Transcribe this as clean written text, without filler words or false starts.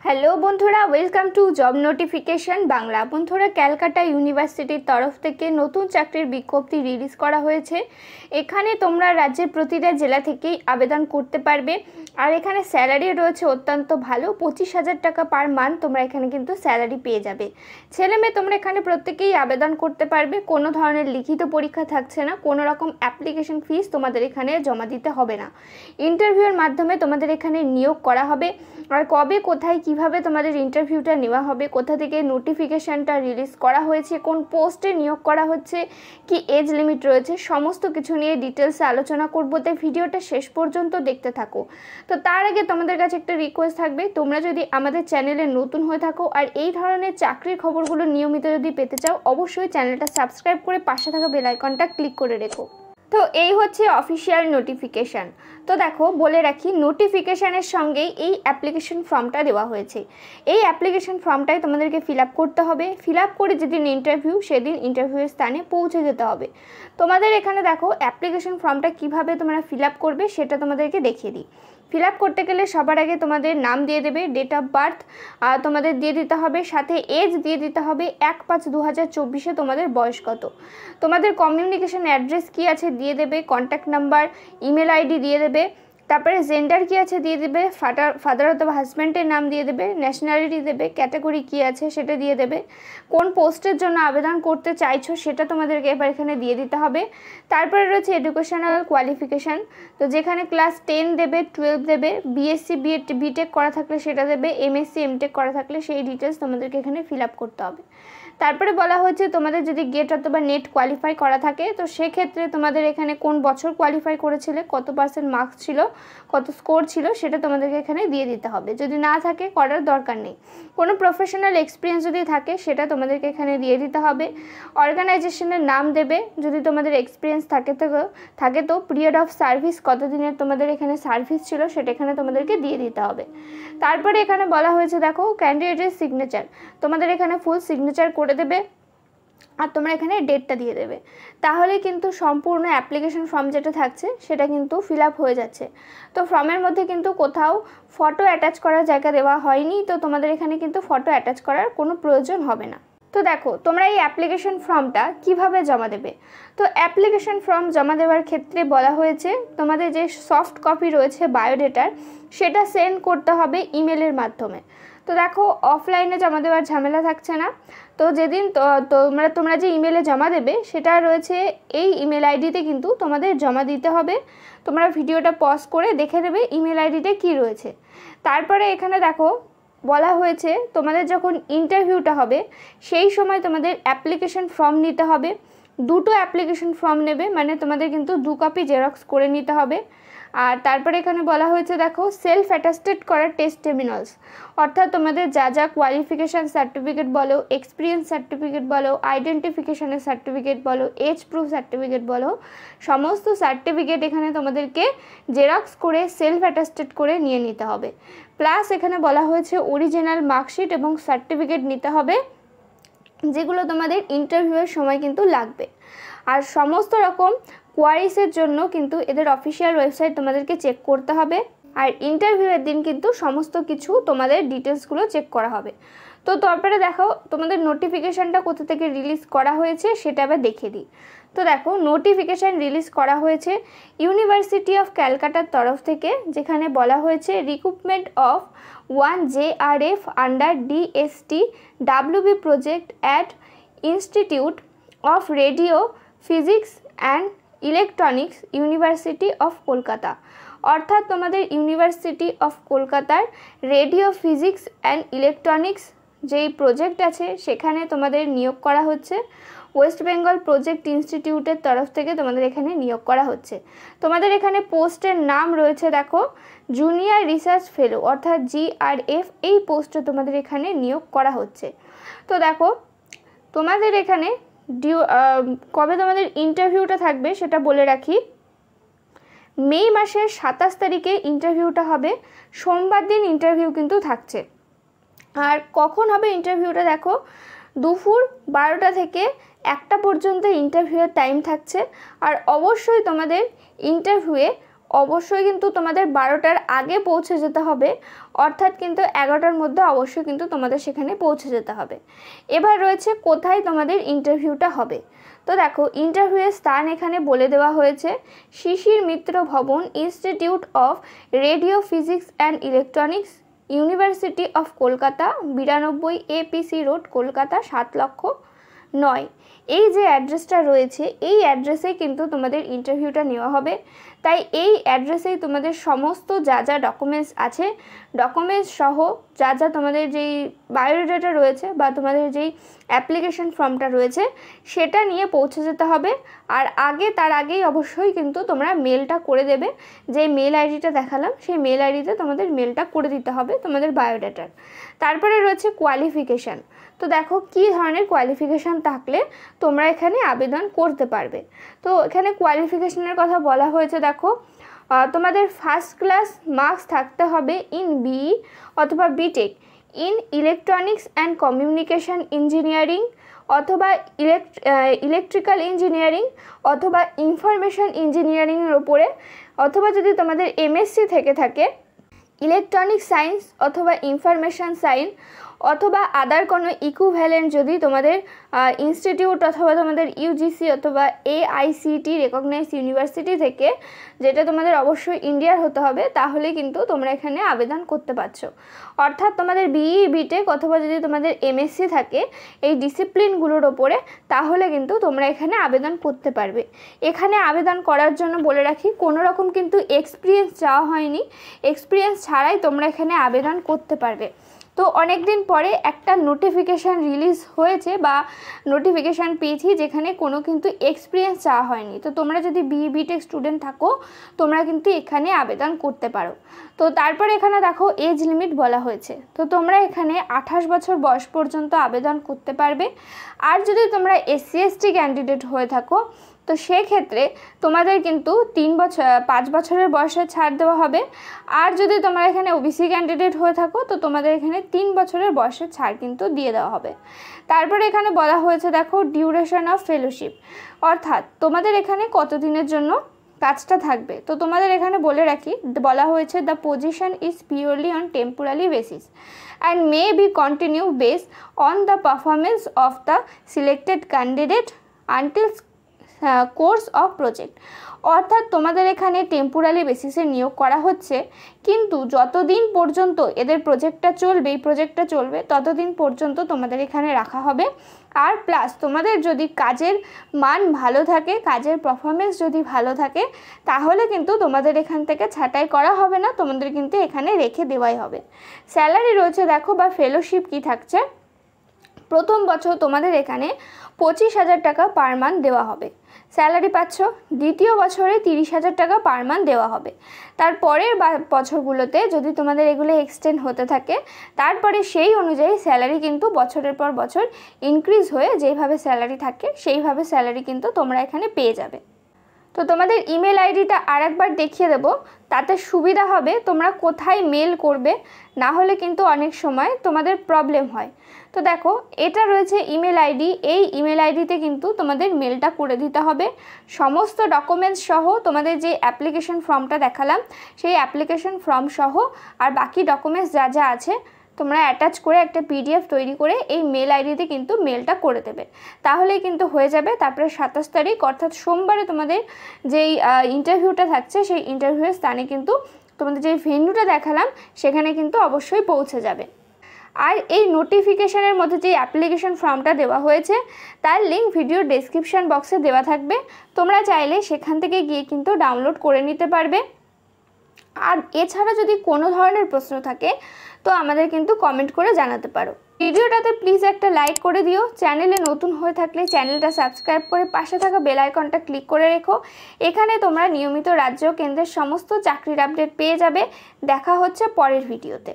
Hello বন্ধুরা, welcome to job notification Bangla. বন্ধুরা, ক্যালকাটা ইউনিভার্সিটির তরফ থেকে নতুন চাকরির বিজ্ঞপ্তি রিলিজ করা হয়েছে। এখানে তোমরা রাজ্যের প্রতিটা জেলা থেকেই আবেদন করতে পারবে। আর এখানে স্যালারি রয়েছে অত্যন্ত ভালো, 25,000 টাকা পার মান্থ তোমরা এখানে কিন্তু স্যালারি পেয়ে যাবে। ছেলে মেয়ে তোমরা এখানে প্রত্যেকেই আবেদন করতে পারবে। কোনো ধরনের লিখিত পরীক্ষা থাকছে না, কোনো রকম অ্যাপ্লিকেশন ফিস তোমাদের এখানে জমা দিতে হবে না। ইন্টারভিউর মাধ্যমে তোমাদের এখানে নিয়োগ করা হবে। আর কবে, কোথায়, কিভাবে তোমাদের ইন্টারভিউটা নেওয়া হবে, কোথা থেকে নোটিফিকেশানটা রিলিজ করা হয়েছে, কোন পোস্টে নিয়োগ করা হচ্ছে, কি এজ লিমিট রয়েছে, সমস্ত কিছু নিয়ে ডিটেলসে আলোচনা করবো। তাই ভিডিওটা শেষ পর্যন্ত দেখতে থাকো। তো তার আগে তোমাদের কাছে একটা রিকোয়েস্ট থাকবে, তোমরা যদি আমাদের চ্যানেলে নতুন হয়ে থাকো আর এই ধরনের চাকরির খবরগুলো নিয়মিত যদি পেতে চাও, অবশ্যই চ্যানেলটা সাবস্ক্রাইব করে পাশে থাকা বেল আইকনটা ক্লিক করে রেখো। তো এই হচ্ছে অফিসিয়াল নোটিফিকেশান। তো দেখো, বলে রাখি, নোটিফিকেশানের সঙ্গেই এই অ্যাপ্লিকেশন ফর্মটা দেওয়া হয়েছে। এই অ্যাপ্লিকেশন ফর্মটাই তোমাদেরকে ফিল আপ করতে হবে। ফিল আপ করে যেদিন ইন্টারভিউ, সেদিন ইন্টারভিউয়ের স্থানে পৌঁছে যেতে হবে। তোমাদের এখানে দেখো অ্যাপ্লিকেশন ফর্মটা কিভাবে তোমরা ফিল আপ করবে সেটা তোমাদেরকে দেখিয়ে দিই। ফিল আপ করতে গেলে সবার আগে তোমাদের নাম দিয়ে দেবে, ডেট অফ বার্থ তোমাদের দিয়ে দিতে হবে, সাথে এজ দিয়ে দিতে হবে। 1/5/2024 তোমাদের বয়স কত, তোমাদের কমিউনিকেশন অ্যাড্রেস কী আছে দিয়ে দেবে, কন্ট্যাক্ট নাম্বার, ইমেল আইডি দিয়ে দেবে, তারপরে জেন্ডার কী আছে দিয়ে দেবে, ফাদার অথবা হাজব্যান্ডের নাম দিয়ে দেবে, ন্যাশনালিটি দেবে, ক্যাটাগরি কী আছে সেটা দিয়ে দেবে, কোন পোস্টের জন্য আবেদন করতে চাইছো সেটা তোমাদেরকে এবার এখানে দিয়ে দিতে হবে। তারপরে রয়েছে এডুকেশনাল কোয়ালিফিকেশান, তো যেখানে ক্লাস 10 দেবে, 12 দেবে, বিএসসি বিটেক করা থাকলে সেটা দেবে, এমএসসি এমটেক করা থাকলে সেই ডিটেলস তোমাদেরকে এখানে ফিল আপ করতে হবে। তারপরে বলা হয়েছে তোমাদের যদি গেট অথবা নেট কোয়ালিফাই করা থাকে, তো সেক্ষেত্রে তোমাদের এখানে কোন বছর কোয়ালিফাই করেছিলে, কত % মার্কস ছিল, কত স্কোর ছিল, সেটা তোমাদেরকে এখানে দিয়ে দিতে হবে। যদি না থাকে, করার দরকার নেই। কোনো প্রফেশনাল এক্সপিরিয়েন্স যদি থাকে সেটা তোমাদেরকে এখানে দিয়ে দিতে হবে। অর্গানাইজেশনের নাম দেবে, যদি তোমাদের এক্সপিরিয়েন্স থাকে তো পিরিয়ড অফ সার্ভিস, কতদিনের তোমাদের এখানে সার্ভিস ছিল সেটা এখানে তোমাদেরকে দিয়ে দিতে হবে। তারপরে এখানে বলা হয়েছে দেখো ক্যান্ডিডেটের সিগনেচার, তোমাদের এখানে ফুল সিগনেচার করে দেবে আর তোমরা এখানে ডেটটা দিয়ে দেবে। তাহলে কিন্তু সম্পূর্ণ অ্যাপ্লিকেশন ফর্ম যেটা থাকছে সেটা কিন্তু ফিল আপ হয়ে যাচ্ছে। তো ফর্মের মধ্যে কিন্তু কোথাও ফটো অ্যাটাচ করার জায়গা দেওয়া হয়নি, তো তোমাদের এখানে কিন্তু ফটো অ্যাটাচ করার কোনো প্রয়োজন হবে না। তো দেখো, তোমরা এই অ্যাপ্লিকেশন ফর্মটা কিভাবে জমা দেবে। তো অ্যাপ্লিকেশন ফর্ম জমা দেওয়ার ক্ষেত্রে বলা হয়েছে তোমাদের যে সফট কপি রয়েছে বায়োডেটার, সেটা সেন্ড করতে হবে ইমেলের মাধ্যমে। তো দেখো, অফলাইনে জমা দেওয়ার ঝামেলা থাকছে না। তো যেদিন তোমরা যে ইমেলে জমা দেবে সেটা রয়েছে এই ইমেল আইডিতে কিন্তু তোমাদের জমা দিতে হবে। তোমরা ভিডিওটা পজ করে দেখে নেবে ইমেল আইডিতে কী রয়েছে। তারপরে এখানে দেখো বলা হয়েছে তোমাদের যখন ইন্টারভিউটা হবে সেই সময় তোমাদের অ্যাপ্লিকেশন ফর্ম নিতে হবে। 2টো অ্যাপ্লিকেশন ফর্ম নেবে, মানে তোমাদের কিন্তু 2 কপি জেরক্স করে নিতে হবে। আর তারপরে এখানে বলা হয়েছে দেখো সেলফ অ্যাটাস্টেড করার টেস্টিমোনিয়ালস, অর্থাৎ তোমাদের যা যা কোয়ালিফিকেশান সার্টিফিকেট বলো, এক্সপিরিয়েন্স সার্টিফিকেট বলো, আইডেন্টিফিকেশানের সার্টিফিকেট বলো, এজ প্রুফ সার্টিফিকেট বলো, সমস্ত সার্টিফিকেট এখানে তোমাদেরকে জেরক্স করে সেলফ অ্যাটাস্টেড করে নিয়ে নিতে হবে। প্লাস এখানে বলা হয়েছে অরিজিনাল মার্কশিট এবং সার্টিফিকেট নিতে হবে, যেগুলো তোমাদের ইন্টারভিউয়ের সময় কিন্তু লাগবে। আর সমস্ত রকম কোয়ারিসের জন্য কিন্তু এদের অফিসিয়াল ওয়েবসাইট তোমাদেরকে চেক করতে হবে। আর ইন্টারভিউয়ের দিন কিন্তু সমস্ত কিছু তোমাদের ডিটেলসগুলো চেক করা হবে। তো তারপরে দেখো তোমাদের নোটিফিকেশানটা কোথা থেকে রিলিজ করা হয়েছে সেটা আবার দেখে দিই। তো দেখো, নোটিফিকেশান রিলিজ করা হয়েছে ইউনিভার্সিটি অফ ক্যালকাটার তরফ থেকে, যেখানে বলা হয়েছে recruitment of 1 JRF under DST WB project at institute of radio physics and electronics university of Kolkata, অর্থাৎ তোমাদের ইউনিভার্সিটি অফ কলকাতার রেডিও ফিজিক্স অ্যান্ড ইলেকট্রনিক্স যেই প্রজেক্ট আছে সেখানে তোমাদের নিয়োগ করা হচ্ছে। ওয়েস্ট বেঙ্গল প্রজেক্ট ইনস্টিটিউটের তরফ থেকে তোমাদের এখানে নিয়োগ করা হচ্ছে। তোমাদের এখানে পোস্টের নাম রয়েছে দেখো জুনিয়র রিসার্চ ফেলো, অর্থাৎ GRF, এই পোস্টে তোমাদের এখানে নিয়োগ করা হচ্ছে। তো দেখো তোমাদের এখানে কবে তোমাদের ইন্টারভিউটা থাকবে সেটা বলে রাখি। মে মাসের 27 তারিখে ইন্টারভিউটা হবে, সোমবার দিন ইন্টারভিউ কিন্তু থাকছে। আর কখন হবে ইন্টারভিউটা দেখো, দুপুর 12টা থেকে 1টা পর্যন্ত ইন্টারভিউয়ের টাইম থাকছে। আর অবশ্যই তোমাদের ইন্টারভিউয়ে অবশ্যই কিন্তু তোমাদের 12টার আগে পৌঁছে যেতে হবে, অর্থাৎ কিন্তু 11টার মধ্যে অবশ্যই কিন্তু তোমাদের সেখানে পৌঁছে যেতে হবে। এবার রয়েছে কোথায় তোমাদের ইন্টারভিউটা হবে। তো দেখো ইন্টারভিউয়ের স্থান এখানে বলে দেওয়া হয়েছে, শিশির মিত্র ভবন, institute of radio physics and electronics, university of Kolkata, 92 APC road, Kolkata 7,09,000। এই যে অ্যাড্রেসটা রয়েছে এই অ্যাড্রেসেই কিন্তু তোমাদের ইন্টারভিউটা নেওয়া হবে। তাই এই অ্যাড্রেসেই তোমাদের সমস্ত যা যা ডকুমেন্টস আছে, ডকুমেন্টস সহ যা যা তোমাদের যেই বায়োডাটা রয়েছে বা তোমাদের যেই অ্যাপ্লিকেশন ফর্মটা রয়েছে সেটা নিয়ে পৌঁছে যেতে হবে। আর তার আগেই অবশ্যই কিন্তু তোমরা মেলটা করে দেবে, যে মেল আইডিটা দেখালাম সেই মেল আইডিতে তোমাদের মেলটা করে দিতে হবে তোমাদের বায়োডাটার। তারপরে রয়েছে কোয়ালিফিকেশান। তো দেখো কী ধরনের কোয়ালিফিকেশান থাকলে তোমরা এখানে আবেদন করতে পারবে। তো এখানে কোয়ালিফিকেশনের কথা বলা হয়েছে, দেখো তোমাদের ফার্স্ট ক্লাস মার্কস থাকতে হবে ইন বিই অথবা BTech in electronics and communication engineering অথবা ইলেকট্রিক্যাল ইঞ্জিনিয়ারিং অথবা ইনফরমেশন ইঞ্জিনিয়ারিংয়ের ওপরে, অথবা যদি তোমাদের MSc থেকে থাকে ইলেকট্রনিক সায়েন্স অথবা ইনফরমেশন সায়েন্স, অথবা আদার কোনো ইকুইভ্যালেন্ট যদি তোমাদের ইনস্টিটিউট অথবা তোমাদের UGC অথবা AICT রেকগনাইজড ইউনিভার্সিটি থেকে, যেটা তোমাদের অবশ্যই ইন্ডিয়ার হতে হবে, তাহলে কিন্তু তোমরা এখানে আবেদন করতে পারছো। অর্থাৎ তোমাদের BE BTech অথবা যদি তোমাদের MSc থাকে এই ডিসিপ্লিনগুলোর ওপরে, তাহলে কিন্তু তোমরা এখানে আবেদন করতে পারবে। এখানে আবেদন করার জন্য বলে রাখি কোনো রকম কিন্তু এক্সপিরিয়েন্স চাওয়া হয়নি, এক্সপিরিয়েন্স ছাড়াই তোমরা এখানে আবেদন করতে পারবে। তো অনেক দিন পরে একটা নোটিফিকেশান রিলিজ হয়েছে বা নোটিফিকেশান পেয়েছি যেখানে কোনো কিন্তু এক্সপিরিয়েন্স চাওয়া হয়নি। তো তোমরা যদি BE BTech স্টুডেন্ট থাকো তোমরা কিন্তু এখানে আবেদন করতে পারো। তো তারপরে এখানে দেখো এজ লিমিট বলা হয়েছে, তো তোমরা এখানে 28 বছর বয়স পর্যন্ত আবেদন করতে পারবে। আর যদি তোমরা SC ST ক্যান্ডিডেট হয়ে থাকো তো সেক্ষেত্রে তোমাদের কিন্তু 5 বছরের বয়সে ছাড় দেওয়া হবে। আর যদি তোমরা এখানে OBC ক্যান্ডিডেট হয়ে থাকো তো তোমাদের এখানে 3 বছরের বয়সের ছাড় কিন্তু দিয়ে দেওয়া হবে। তারপরে এখানে বলা হয়েছে দেখো ডিউরেশন অফ ফেলোশিপ, অর্থাৎ তোমাদের এখানে কতদিনের জন্য কাজটা থাকবে। তো তোমাদের এখানে বলা হয়েছে the position is purely on temporary basis and may be continue based on the performance of the selected candidate until course of project. অর্থাৎ তোমাদের এখানে টেম্পোরারি বেসিসে নিয়োগ করা হচ্ছে, কিন্তু যতদিন পর্যন্ত এই প্রজেক্টটা চলবে ততদিন পর্যন্ত তোমাদের এখানে রাখা হবে। আর প্লাস তোমাদের যদি কাজের মান ভালো থাকে, কাজের পারফরমেন্স যদি ভালো থাকে, তাহলে কিন্তু তোমাদের এখান থেকে ছাঁটাই করা হবে না, তোমাদের কিন্তু এখানে রেখে দেওয়াই হবে। স্যালারি রয়েছে দেখো বা ফেলোশিপ কি থাকছে, প্রথম বছর তোমাদের এখানে 25,000 টাকা পার মান্থ দেওয়া হবে, স্যালারি পাচ্ছ। দ্বিতীয় বছরে 30,000 টাকা পার মান্থ দেওয়া হবে। তারপরের বছরগুলোতে যদি তোমাদের এগুলো এক্সটেন্ড হতে থাকে, তারপরে সেই অনুযায়ী স্যালারি কিন্তু বছরের পর বছর ইনক্রিজ হয়ে যেইভাবে স্যালারি থাকে সেইভাবে স্যালারি কিন্তু তোমরা এখানে পেয়ে যাবে। তো তোমাদের ইমেল আইডিটা আরেকবার দেখিয়ে দেবো, তাতে সুবিধা হবে তোমরা কোথায় মেল করবে, না হলে কিন্তু অনেক সময় তোমাদের প্রবলেম হয়। তো দেখো এটা রয়েছে ইমেল আইডি, এই ইমেল আইডিতে কিন্তু তোমাদের মেলটা করে দিতে হবে। সমস্ত ডকুমেন্টস সহ তোমাদের যে অ্যাপ্লিকেশন ফর্মটা দেখালাম সেই অ্যাপ্লিকেশন ফর্ম সহ আর বাকি ডকুমেন্টস যা যা আছে তোমরা অ্যাটাচ করে একটা PDF তৈরি করে এই মেল আইডিতে কিন্তু মেলটা করে দেবে, তাহলেই কিন্তু হয়ে যাবে। তারপরে 27 তারিখ অর্থাৎ সোমবারে তোমাদের যেই ইন্টারভিউটা থাকছে সেই ইন্টারভিউয়ের স্থানে কিন্তু তোমাদের যে ভেন্যুটা দেখালাম সেখানে কিন্তু অবশ্যই পৌঁছে যাবে। আর এই নোটিফিকেশানের মধ্যে যে অ্যাপ্লিকেশন ফর্মটা দেওয়া হয়েছে তার লিঙ্ক ভিডিও ডেসক্রিপশন বক্সে দেওয়া থাকবে, তোমরা চাইলে সেখান থেকে গিয়ে কিন্তু ডাউনলোড করে নিতে পারবে। আর এছাড়া যদি কোনো ধরনের প্রশ্ন থাকে তো আমাদের কিন্তু কমেন্ট করে জানাতে পারো। ভিডিওটাতে প্লিজ একটা লাইক করে দিও, চ্যানেলে নতুন হয়ে থাকলে চ্যানেলটা সাবস্ক্রাইব করে পাশে থাকা বেল আইকনটা ক্লিক করে রেখো। এখানে তোমরা নিয়মিত রাজ্য কেন্দ্রের সমস্ত চাকরির আপডেট পেয়ে যাবে। দেখা হচ্ছে পরের ভিডিওতে।